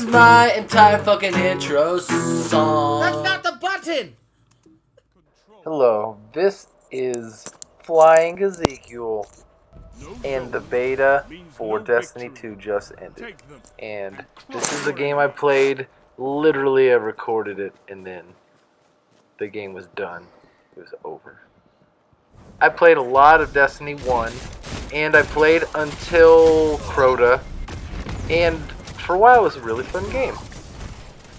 is my entire fucking intro song. That's not the button! Hello, this is Flyingezekiel, and the beta for Destiny 2 just ended. And this is a game I played. Literally, I recorded it, and then the game was done. It was over. I played a lot of Destiny 1, and I played until Crota, and for a while it was a really fun game.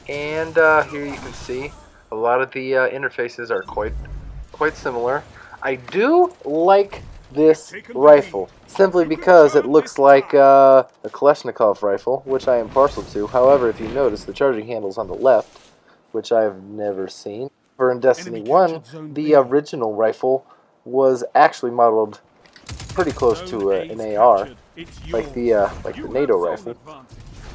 And here you can see a lot of the interfaces are quite similar. I do like this rifle, simply because it looks like a Kalashnikov rifle, which I am partial to. However, if you notice, the charging handle's on the left, which I have never seen. For in Destiny 1, the original rifle was actually modeled pretty close to an AR, like the NATO rifle.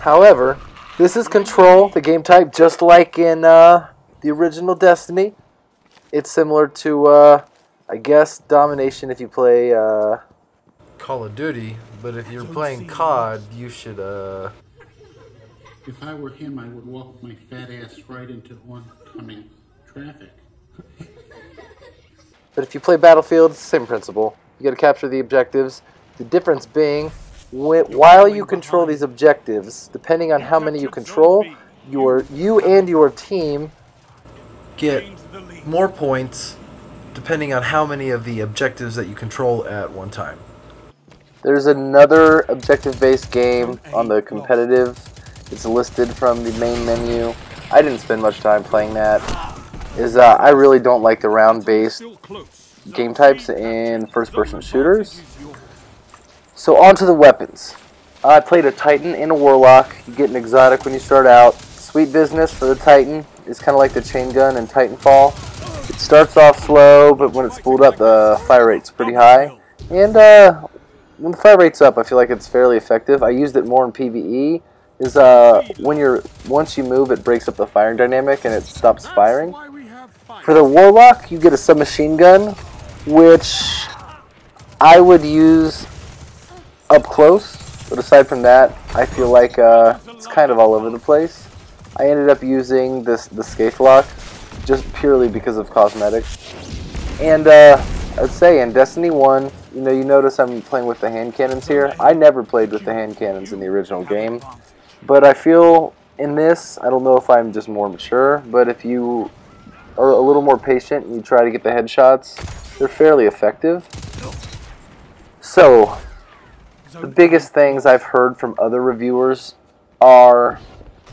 However, this is control, the game type, just like in the original Destiny. It's similar to, I guess, domination if you play Call of Duty, but if you're playing COD, you should If I were him, I would walk my fat ass right into oncoming traffic. But if you play Battlefield, it's the same principle. You got to capture the objectives. The difference being, while you control these objectives, depending on how many you control, you and your team get more points depending on how many of the objectives that you control at one time. There's another objective-based game on the competitive. It's listed from the main menu. I didn't spend much time playing that. I really don't like the round-based game types in first-person shooters. So on to the weapons. I played a Titan and a Warlock. You get an exotic when you start out. Sweet business for the Titan. It's kind of like the chain gun in Titanfall. It starts off slow, but when it's spooled up, the fire rate's pretty high. And when the fire rate's up, I feel like it's fairly effective. I used it more in PvE. Once you move, it breaks up the firing dynamic and it stops firing. For the Warlock, you get a submachine gun, which I would use up close. But aside from that, I feel like it's kind of all over the place. I ended up using the Scathe Lock just purely because of cosmetics. And I'd say in Destiny 1, you notice I'm playing with the hand cannons here. I never played with the hand cannons in the original game. But I feel in this, I don't know if I'm just more mature, but if you are a little more patient and you try to get the headshots, they're fairly effective. So, the biggest things I've heard from other reviewers are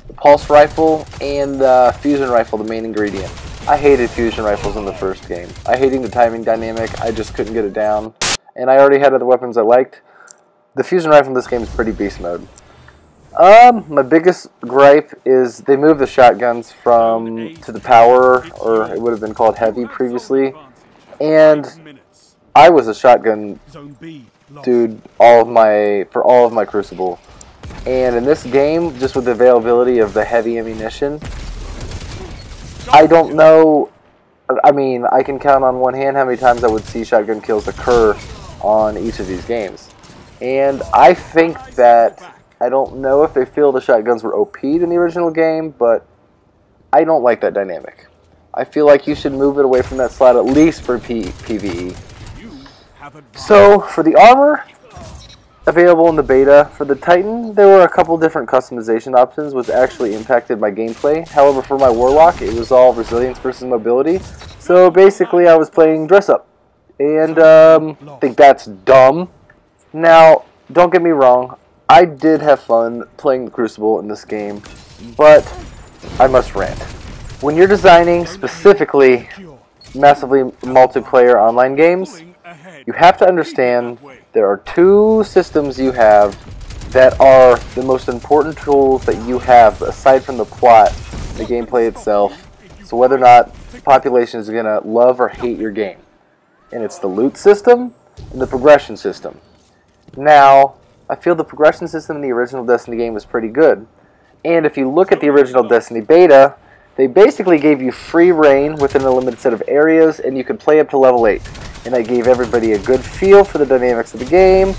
the pulse rifle and the fusion rifle, the main ingredient. I hated fusion rifles in the first game. I hated the timing dynamic. I just couldn't get it down. And I already had other weapons I liked. The fusion rifle in this game is pretty beast mode. My biggest gripe is they moved the shotguns to the power, or it would have been called heavy previously. And I was a shotgun dude for all of my Crucible. And in this game, just with the availability of the heavy ammunition, I don't know. I mean, I can count on one hand how many times I would see shotgun kills occur on each of these games. And I think that, I don't know if they feel the shotguns were OP'd in the original game, but I don't like that dynamic. I feel like you should move it away from that slot, at least for PvE. So, for the armor available in the beta, for the Titan, there were a couple different customization options which actually impacted my gameplay. However, for my Warlock, it was all resilience versus mobility. So basically, I was playing dress up. And I think that's dumb. Now, don't get me wrong, I did have fun playing the Crucible in this game, but I must rant. When you're designing specifically massively multiplayer online games, you have to understand there are two systems you have that are the most important tools that you have aside from the plot, the gameplay itself, so whether or not the population is going to love or hate your game. And it's the loot system and the progression system. Now, I feel the progression system in the original Destiny game was pretty good. And if you look at the original Destiny beta, they basically gave you free reign within a limited set of areas, and you could play up to level 8. And that gave everybody a good feel for the dynamics of the game,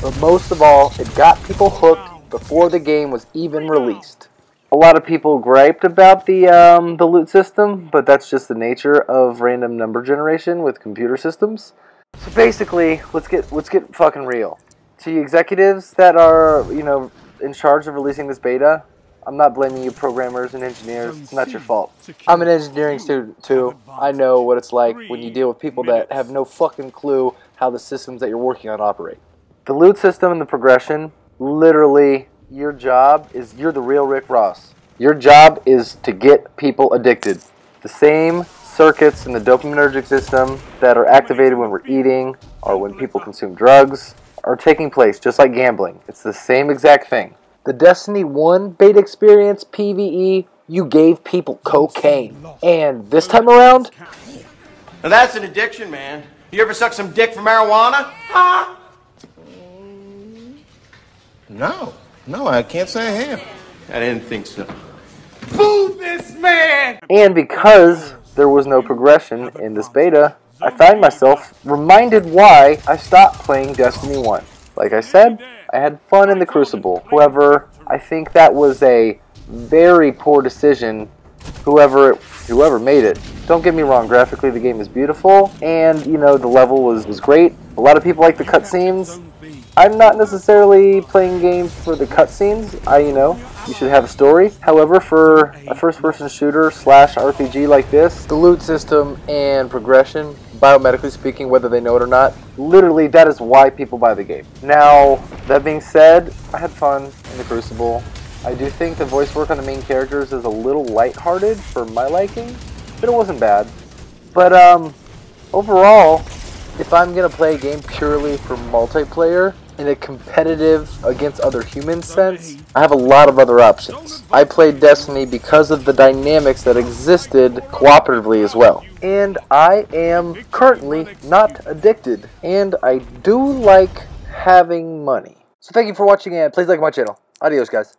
but most of all, it got people hooked before the game was even released. A lot of people griped about the loot system, but that's just the nature of random number generation with computer systems. So basically, let's get fucking real. To you executives that are, you know, in charge of releasing this beta, I'm not blaming you programmers and engineers. It's not your fault. I'm an engineering student too. I know what it's like when you deal with people that have no fucking clue how the systems that you're working on operate. The loot system and the progression, literally, your job is, you're the real Rick Ross. Your job is to get people addicted. The same circuits in the dopaminergic system that are activated when we're eating or when people consume drugs are taking place, just like gambling. It's the same exact thing. The Destiny 1 beta experience, PvE, you gave people cocaine. And this time around... Now that's an addiction, man. You ever suck some dick for marijuana? Huh? No, I can't say I have. I didn't think so. Boo this man! And because there was no progression in this beta, I find myself reminded why I stopped playing Destiny 1. Like I said, I had fun in the Crucible. However, I think that was a very poor decision, whoever made it. Don't get me wrong, graphically the game is beautiful, and, you know, the level was great. A lot of people like the cutscenes. I'm not necessarily playing games for the cutscenes. You should have a story. However, for a first-person shooter / RPG like this, the loot system and progression, biomedically speaking, whether they know it or not, literally that is why people buy the game. Now, that being said, I had fun in the Crucible. I do think the voice work on the main characters is a little lighthearted for my liking, but it wasn't bad. But overall, if I'm going to play a game purely for multiplayer, in a competitive against other humans sense, I have a lot of other options. I played Destiny because of the dynamics that existed cooperatively as well. And I am currently not addicted. And I do like having money. So thank you for watching and please like my channel. Adios, guys.